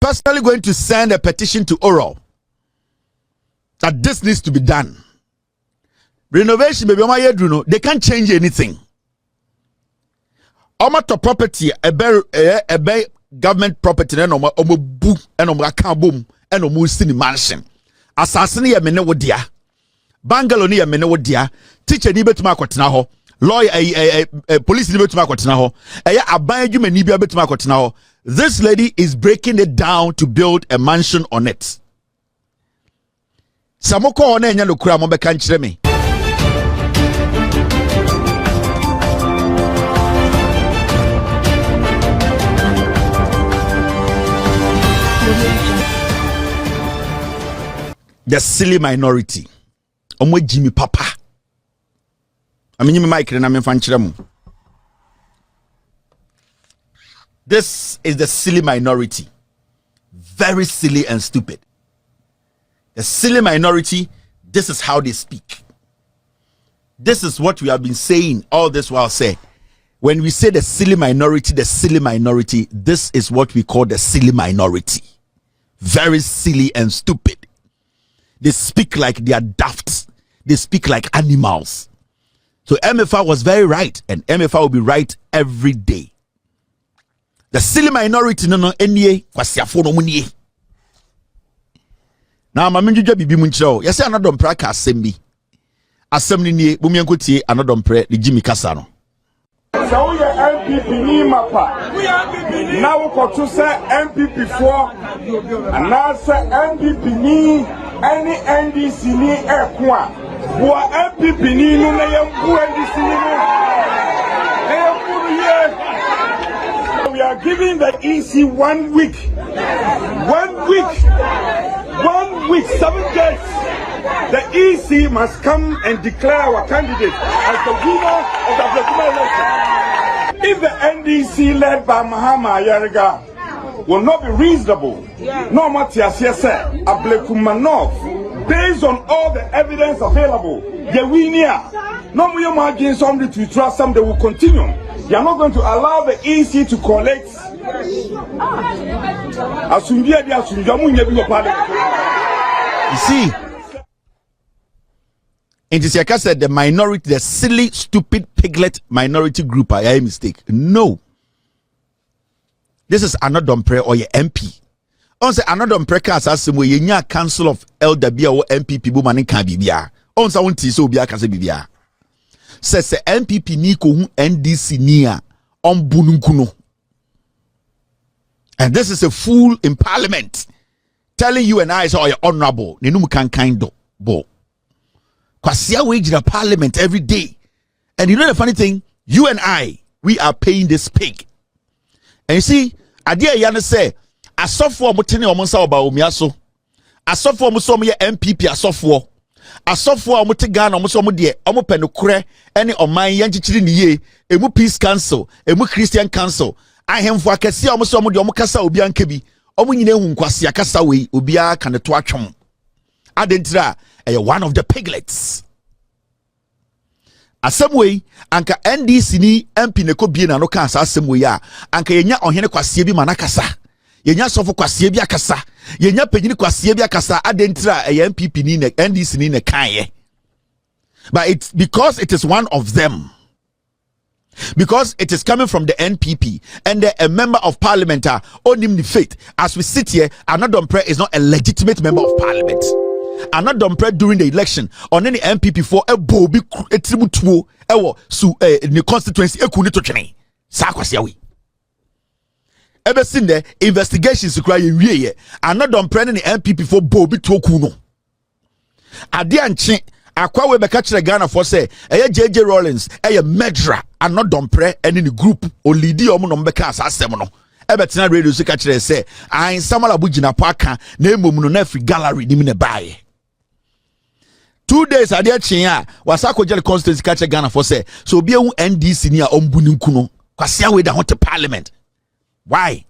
personally going to send a petition to Oral that this needs to be done. Renovation, baby, they can't change anything. To property, a government property, and boom, and boom, and city mansion. Assassin ya mene wodia. Bangalo ni ya mene wodia. Teacher ni betuma kwatena ho. Lawyer, police ni betuma kwatena ho. Eya aban adwuma ni bia betuma kwatena ho. This lady is breaking it down to build a mansion on it. Samoko ona enya lokura mo beka nkyere me. The silly minority. Omwe Jimmy Papa. This is the silly minority. Very silly and stupid. The silly minority, this is how they speak. This is what we have been saying all this while. Say, when we say the silly minority, this is what we call the silly minority. Very silly and stupid. They speak like they are daft. They speak like animals. So MFR was very right, and MFR will be right every day. The silly minority no enye kwasiafo no munye. Now mamenjuja bibi munchiro. Yesi anadom pra ka asem bi. Asem ni nie bumienko tie anadom pra ni Jimmy kasa no. So we MPP ni mapa. Now we go to say MPP for, and now say MPP ni any NDC ni ekwa. Wa MPP ni no na yembu NDC ni no. We are giving the EC 1 week. 1 week. 1 week, 7 days. The EC must come and declare our candidate as the winner of the general election. If the NDC led by Mahama Ayariga will not be reasonable, no matter as you say, Ablekumanov, based on all the evidence available, Yewinia, no more margin somebody to trust them, they will continue. You are not going to allow the EC to collect. You see, it is like I said, the minority, the silly, stupid piglet minority group. I a mistake. No. This is another pre or your MP. On say another pre cast as we yenya council of elder bia or MPP bu mani kan bibia. On sa wonti so bia kase bibia. Says the MPP ni ko hu NDC nia on bununkuno. And this is a fool in parliament telling you and I so you're honorable. Nenum kan kind bo. Kwasia wage in parliament every day. And you know the funny thing, you and I, we are paying this pig. And you see, idea yana say, I saw for mutene omonsa oba omiaso. I saw for muso me MPP asofo. I saw for mutigana omuso mu de omo penukure ene oman yanchichiri ni ye, emu peace council, emu Christian council. Ahemfo akese omuso mu de omo kasa obi ankebi. Omo nyine hu nkwase akasa we obi aka ne to atwom. Adentra one of the piglets. Asemwe anka NDC ni MP ne ko bie na no kan asemwe ya anka yenya ohene kwase bi manakasa yenya sofo kwase bi akasa yenya panyini kwase bi akasa adentra MPP ni ne NDC ni ne kan ye. But it's because it is one of them, because it is coming from the NPP and a member of parliament onim the faith. As we sit here, another is not a legitimate member of parliament. Another during the election on any MPP for a bobi etributuo ewo su the constituency ekuni to twene sa kwase awi ever seen the investigations cry wie another the MPP for bobi toku no ade anche akwa we beka kire Ghana for say JJ Rollins medra another any the group o leadi omo no beka asasem no ebetina radio so ka kire say an samala bugina paka na emom no na free gallery nim ne bae 2 days adia chinya wasako jeli constituency kache Ghana for say so be NDC ni a ombuninku no kwase we da hot parliament. Why?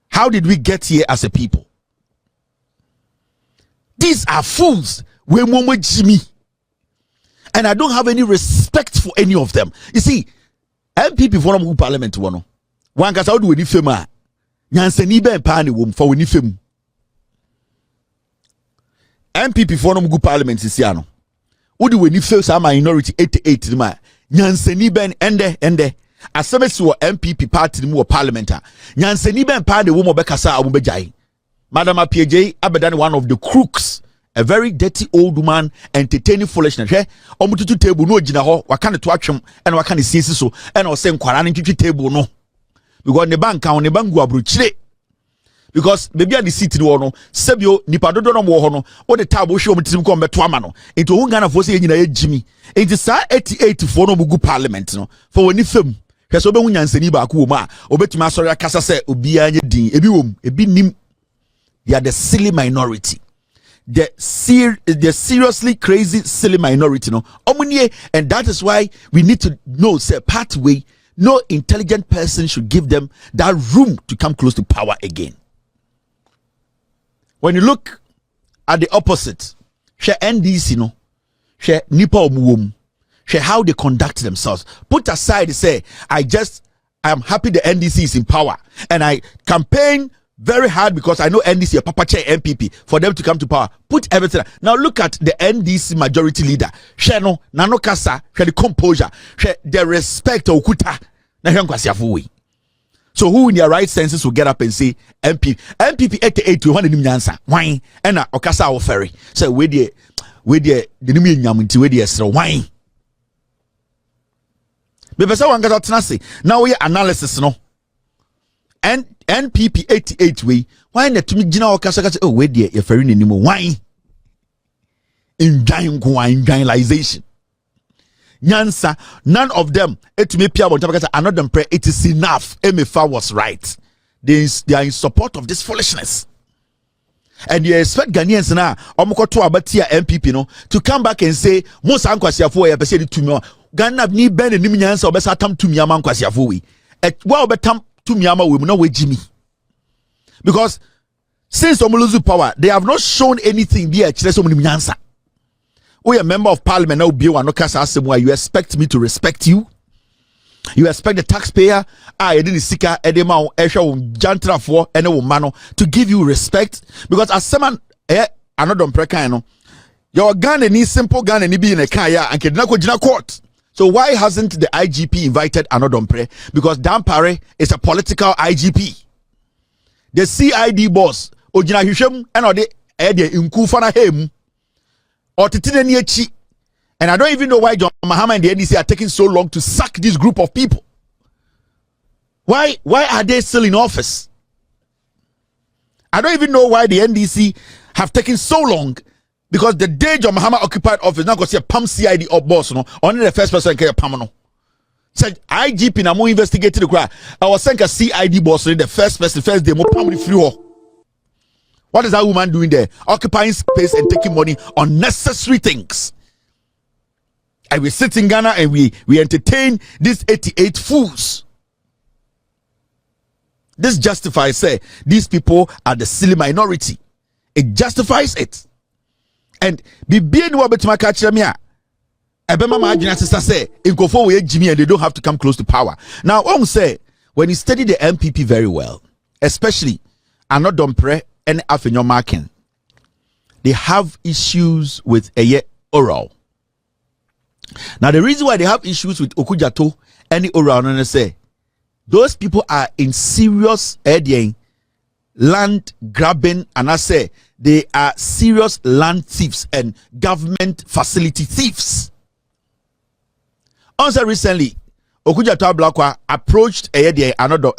How did we get here as a people? These are fools. We momo Jimmy. And I don't have any respect for any of them. You see, MPP for parliament one kasa do any fema nyansani ben pa ne wom fa woni fem MPP for no go parliament sisi ano wodi woni fem sa minority 88 ma nyansani ben ende asemesi wo MPP party mu wo parliament a nyansani ben pa ne wom obekasa abobejai Madam PJ abedan one of the crooks, a very dirty old woman entertaining foolishness. Omututu table no gina ho wakane to atwem and wakane siesi so and o say nkwara ne twitwi table no because ne bank on ne bangu abrochire because baby at the seat no sebio nipa dodo no wo ho no o the table hwe omutirim ko mbeto ama no into hu Ghana fo say nyina yegimi enti sa 88 fo no bugu parliament no for woni fam hwe so be hu nyansani ba ko wo ma obetumi asori akasa say obi anye din ebi wom ebi nim. They are the silly minority. The seriously crazy silly minority, no. And that is why we need to know, say, pathway. No intelligent person should give them that room to come close to power again. When you look at the opposite, share NDC, no, share Nipa Omuwom, share how they conduct themselves. Put aside, say, I am happy the NDC is in power, and I campaign very hard because I know NDC, a Papa Chair MPP, for them to come to power. Put everything. Now look at the NDC majority leader. Share no, nano kasa, share the composure, share the respect of Okuta. So who in their right senses will get up and say MPP 88 to 100 answer? Why? And okasa or ferry. So where the nimi nyamunti where the esro why? Bebesa wanga tanasi. Now we analysis no. And NPP 88 way why na tumi gina okasa oh we dey ferry nimo why in giantization nyansa none of them etumi pia bon tabakasa another pray it is enough Emefa was right they are in support of this foolishness and you expect Ghanaians na omokoto abatia MPP no to come back and say most ankwasiafo ya pese di tumi Ghana ni ben ni nyansa obesa tam tumi ama ankwasiafo we wa obetam tumi ama we no we jimi because since Omuluzu power they have not shown anything there so many nyansa. We a member of parliament now be one okasa asem you expect me to respect you? You expect the taxpayer edini sika edema ehwe jantra for ene wo mano to give you respect because as someone another prekan no your Ghana ni simple Ghana ni bi in a car ya and kedina ko gina court. So why hasn't the IGP invited another pre? Because Dampare is a political IGP. The CID boss ojina hwehwem and ode nkufa na hem otitine ni echi. And I don't even know why John Mahama and the NDC are taking so long to sack this group of people. Why are they still in office? I don't even know why the NDC have taken so long, because the day John Mahama occupied office, now go see a PAM CID or boss, no, only the first person can PAM no. Said IGP na mo investigated the crime. I was saying a CID boss, the first person, first day, mo PAM the flew. What is that woman doing there? Occupying space and taking money on unnecessary things. And we sit in Ghana and we entertain these 88 fools. This justifies, say, these people are the silly minority. It justifies it. And be being what betuma catch them here. Ebema ma agina sister say, if go for Jimmy and they don't have to come close to power. Now, on say, when you study the MPP very well, especially Anodompre and Afenyo Markin, they have issues with Eye Oral. Now, the reason why they have issues with Okujato and Oral, and say, those people are in serious land grabbing, and I say they are serious land thieves and government facility thieves. Also recently, Okujato Ablakwa approached another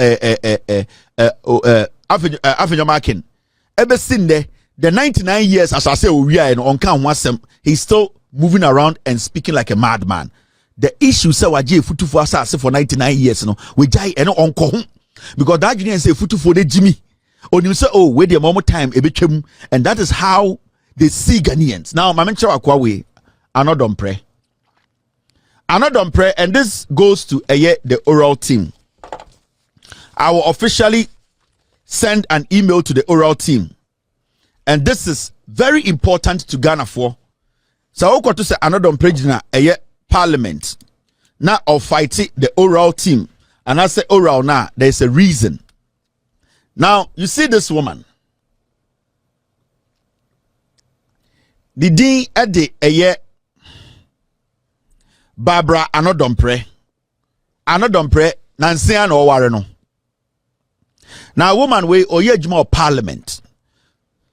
Afenyo Markin. Ever since the 99 years, as I say, we are on count one, he's still moving around and speaking like a madman. The issue say waje futu for asase for 99 years no we jai eno onko ho because that junior say futu for the Jimmy onim say oh we the more time e betwam, and that is how they see Ghanaians. Now my mention akwa we Anodompre, and this goes to the oral team. I will officially send an email to the oral team, and this is very important to Ghana for. So I to say Anodompre jina Parliament now of fighting the oral team, and I say oral now there's a reason. Now you see this woman. The din ede eye Barbara Anodompre Nansia no ware no. Now woman we oye adwuma of parliament.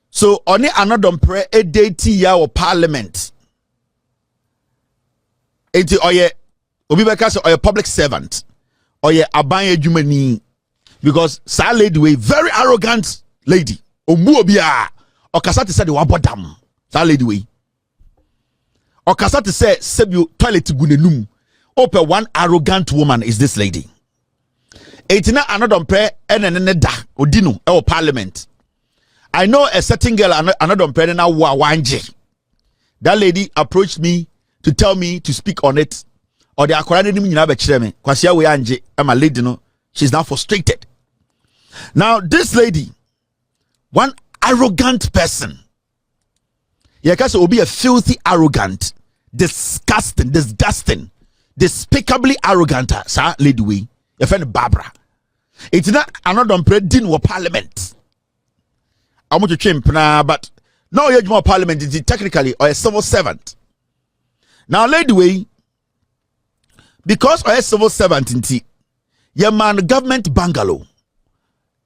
So oni Anodompre a date ya of parliament. Enti oye obi beka say oye public servant. Oye aban adwuma ni because sa lady we very arrogant lady. Omu obia okasa te say the wabodam. Sa lady we okasa te say sebu toilet gunenum. Ope one arrogant woman is this lady. Etina Anodompre enene da odino e parliament. I know a certain girl Anodompre na wanje. That lady approached me to tell me to speak on it. Or the akwara nim nyina be kire me. Kwasia we anje e ma lady no. She's now frustrated. Now this lady, one arrogant person. Yeah, because will be a filthy arrogant, disgusting, despicably arrogant, sir, lady we, your friend Barbara. It's not another din wa parliament. I want to change, but no, you're more parliament is technically or a civil servant. Now, lady we, because or a civil servant in tea, your man government bungalow,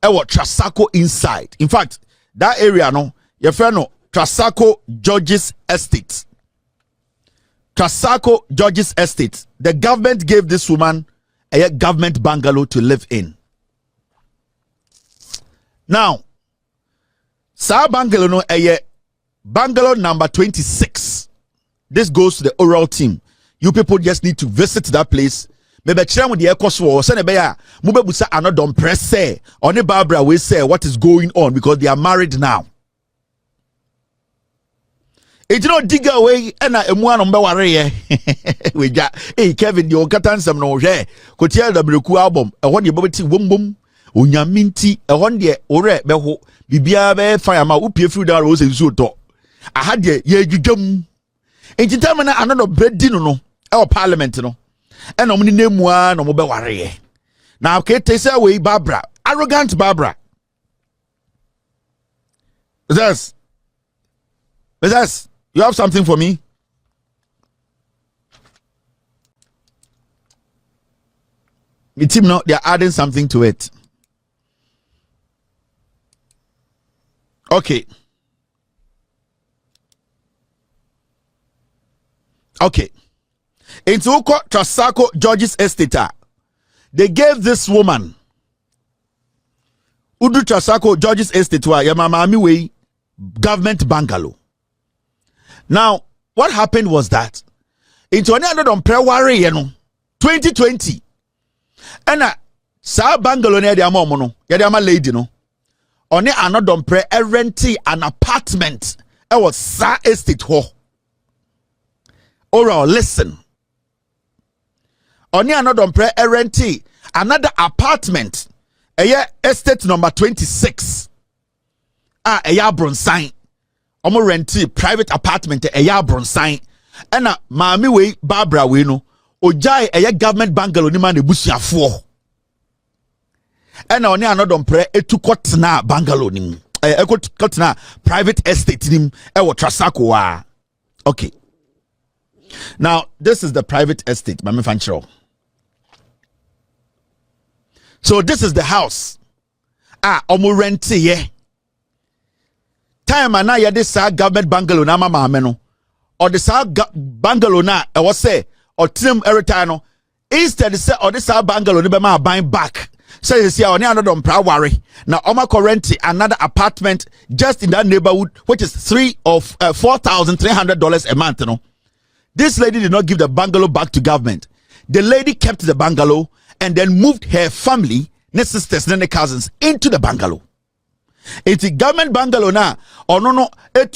what Trasacco inside. In fact, that area no, your friend no. Trasacco George's Estate. Trasacco George's Estate. The government gave this woman a government bungalow to live in. Now, sa bungalow no a bungalow number 26. This goes to the oral team. You people just need to visit that place. Maybe chere with the ecoso or send a bear. Mubebusa Anodompre say only Barbara will say what is going on because they are married now. It you know dig away and I am one on Baware. We got hey Kevin, you got some no share. Could tell the Bruku album. I want your bubble boom boom. Unya minty a 1 year or beho. Bibia be fire ma upie through that rose and so. I had ye you gum. In determine another bread dinner no our parliament no. And omni name one or Baware. Now Kate say away Barbara. Arrogant Barbara. That's you have something for me? The team now they are adding something to it. Okay. Into Trasacco George's Estate. They gave this woman Udu Trasacco George's Estate wa Yamama way government bungalow. Now, what happened was that into another on prayer worry, 2020, and sa bungalow near the amono, yadama lady no, on another prayer renting an apartment. It was sa estate ho. Oral, listen. On another prayer renting another apartment, estate number 26. A yabron sign. Omo renti private apartment a yabron sign. And mami we Barbara we no ojai a government bungalow ni man ebusuafo. And oni anodom pre etukotna bungalow nim. Ekotna private estate nim e wo Trasacco wa. Okay. Now this is the private estate, mami fanchiro. So this is the house. Omo renti ye. Time na ya this government bungalow na mama no or this bungalow na I was say or team every time no instead say or this bungalow ni be ma buying back say you see on another pra worry now oma current another apartment just in that neighborhood which is $4,300 a month no. This lady did not give the bungalow back to government. The lady kept the bungalow and then moved her family, her sisters and her cousins into the bungalow. It's a government bungalow now. Or no, a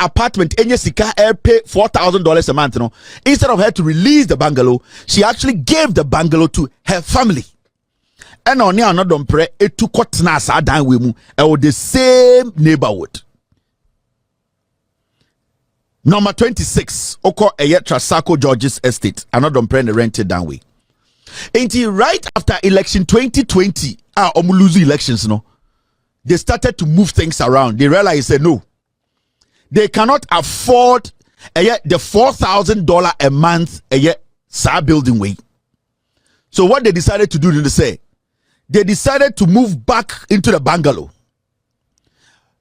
apartment any sika air pay $4,000 a month. No, instead of her to release the bungalow, she actually gave the bungalow to her family. And on here another pre it took nasa down with the same neighborhood. Number 26, Oko Trasacco George's Estate. Another pre rented down way. Ain't right after election 2020, lose elections no. they started to move things around. They realized, no, they cannot afford the $4,000 a month building way. So what they decided to do, they decided to move back into the bungalow,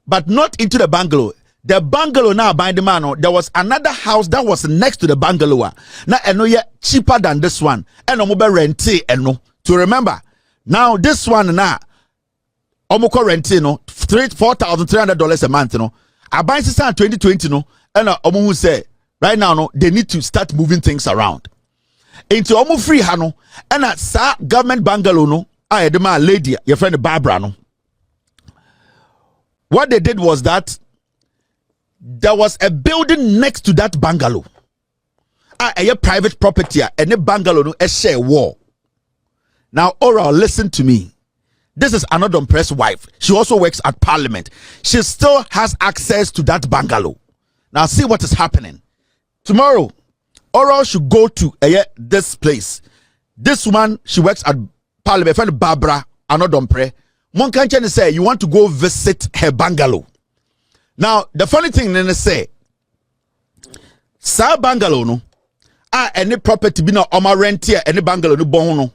but not into the bungalow. The bungalow now by the man, there was another house that was next to the bungalow. Now cheaper than this one, and rent to remember. Now this one now, rent $4,300 a month. I buy this in 2020 and say right now they need to start moving things around. Into free hano and sa government bungalow I had my lady, your friend Barbara. What they did was that there was a building next to that bungalow. A private property and a bungalow a share wall. Now, Oral, listen to me. This is another press wife. She also works at Parliament. She still has access to that bungalow. Now, see what is happening. Tomorrow, Oral should go to this place. This woman, she works at Parliament. Friend Barbara, another prayer. One can say you want to go visit her bungalow. Now, the funny thing they say, sa bungalow no, any property be no oma rent here, any bungalow no bon.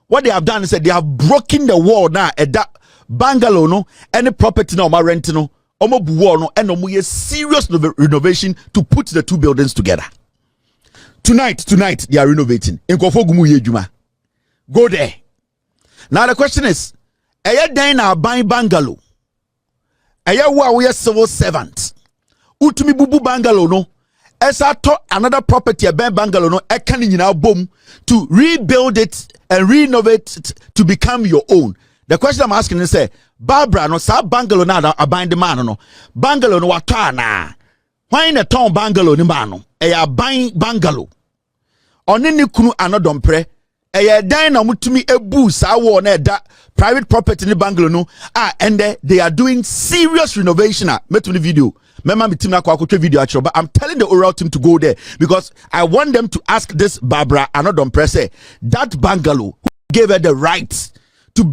What they have done is that they have broken the wall now at that bungalow no, any property no oma rent no, oma wall no, and omo serious renovation to put the two buildings together. Tonight they are renovating. In Kofogumu Yejuma. Go there. Now the question is, then now buying bungalow. We are civil servant. Utumi bubu bungalow no. Esa to another property a bungalow no. Can you now boom to rebuild it and renovate it to become your own. The question I'm asking is say, Barbara no sa bungalow na abide the man no. Bungalow no wata na. Why in a town bungalow ni man no? Buying bungalow. Oni ni kunu anodompre. Dan na mutumi ebu sa wo na da private property ni bungalow no and they are doing serious renovation metu the video mema team na kwa video actually, but I'm telling the oral team to go there because I want them to ask this Barbara another say that bungalow who gave her the right to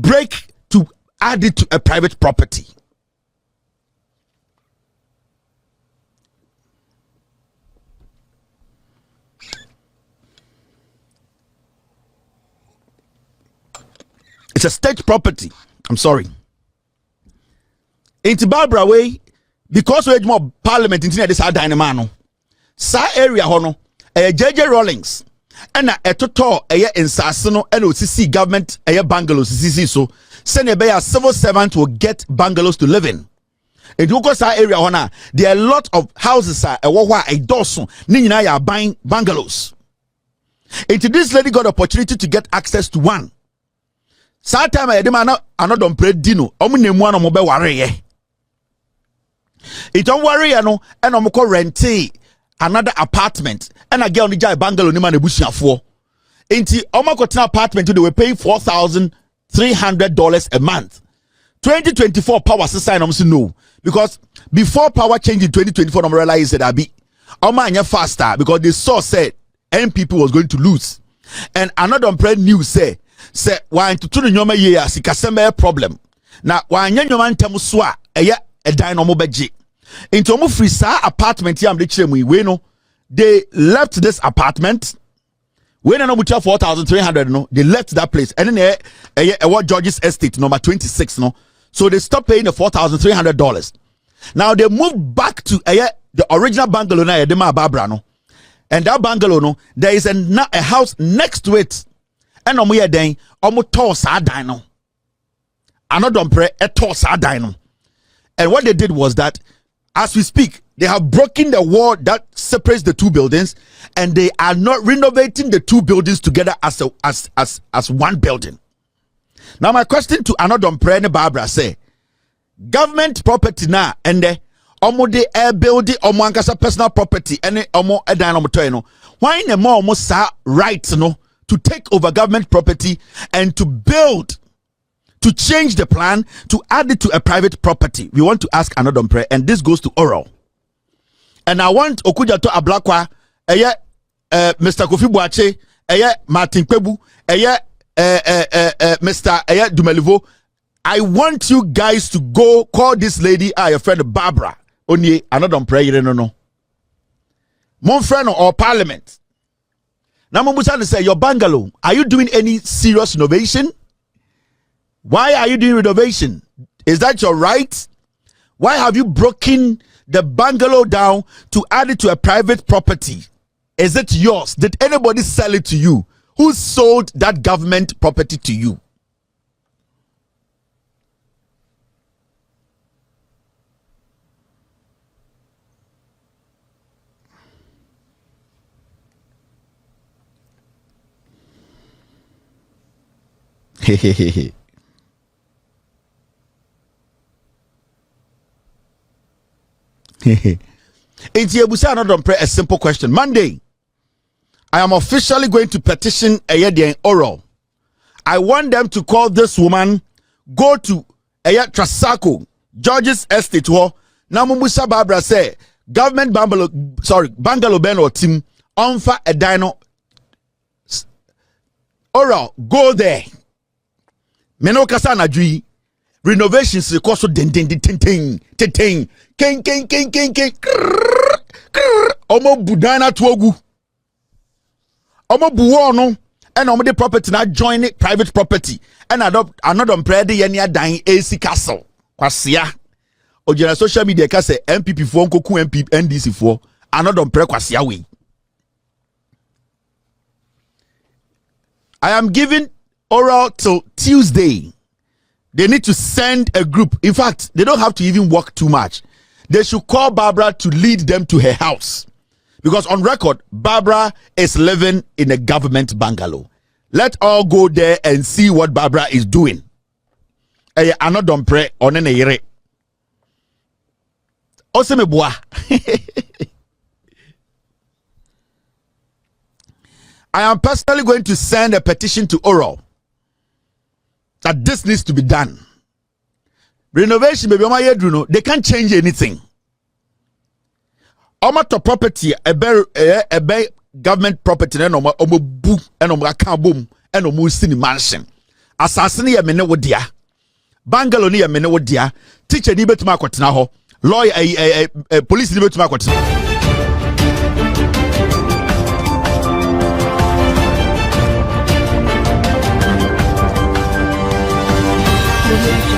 add it to a private property. It's a state property. I'm sorry. Into Barbara way, because we're more Parliament in this dynamano. Sa area hono, JJ Rawlings, and a total in Sassono and OCC government bungalows. So send a civil servant will get bungalows to live in. In Dukosa area hona, there are a lot of houses a dosun, Nina are buying bungalows. Into this lady got opportunity to get access to one. Sa time I demand another bread dino. Omune one omo be worry ye. It don't worry no and omoko rente another apartment and a girl ni jai bungalow ni man ebusia for. Inti omako tina apartment they were paying $4,300 a month. 2024 power sign no because before power change in 2024 I realized that abi oma anya faster because they saw said NPP was going to lose and another brand news say why to the nyoma ye asikaseme problem na wanya nyoma ntem so a dan no mo beje into mo free sa apartment yam de chire mu we no they left this apartment when no mucha $4,300 no they left that place and then what George's estate number 26 no so they stopped paying the $4,300. Now they moved back to the original bungalow na Edema Barbara no and that bungalow no there is a house next to it. And omo den omo toss a dino. Another pre a toss a dino. And what they did was that as we speak, they have broken the wall that separates the two buildings, and they are not renovating the two buildings together as one building. Now my question to another pre Barbara say, government property now and omo de air building omo ankasa personal property and omo a dino no. Why in more omo sa right no? To take over government property and to build, to change the plan, to add it to a private property. We want to ask another prayer, and this goes to oral. And I want Okuja to Ablakwa, Mr. Kofi Boache, Martin Kwebu, Mr. Dumelivo, I want you guys to go call this lady, your friend Barbara. Only another prayer, no. Mon friend or parliament. Now, Musa say, your bungalow, are you doing any serious renovation? Why are you doing renovation? Is that your right? Why have you broken the bungalow down to add it to a private property? Is it yours? Did anybody sell it to you? Who sold that government property to you? Hehehe. A simple question. Monday, I am officially going to petition a oral. I want them to call this woman, go to Trasako, George's estate. Namumusa Barbara say, government bungalow ben or team, onfa a dino. Oral, go there. Meno kasana jui. Renovations require so den ken omo budana tuogu omo buwo no and omo the property na join it private property and another prayer de yenia dan AC castle kwasia ojira social media ka say MPP fo nkoku MP NDC fo another prayer kwasia we. I am giving oral till Tuesday. They need to send a group. In fact, they don't have to even work too much. They should call Barbara to lead them to her house. Because on record, Barbara is living in a government bungalow. Let all go there and see what Barbara is doing. I am personally going to send a petition to Oral that this needs to be done. Renovation, baby, they can't change anything. To property, a government property, and boom, and boom, and city mansion. Assassin, ya mene wodia. Bangalo ni ya mene wodia. Teacher, ni betu makotina ho. Lawyer, police, ni betu makotina. Petition.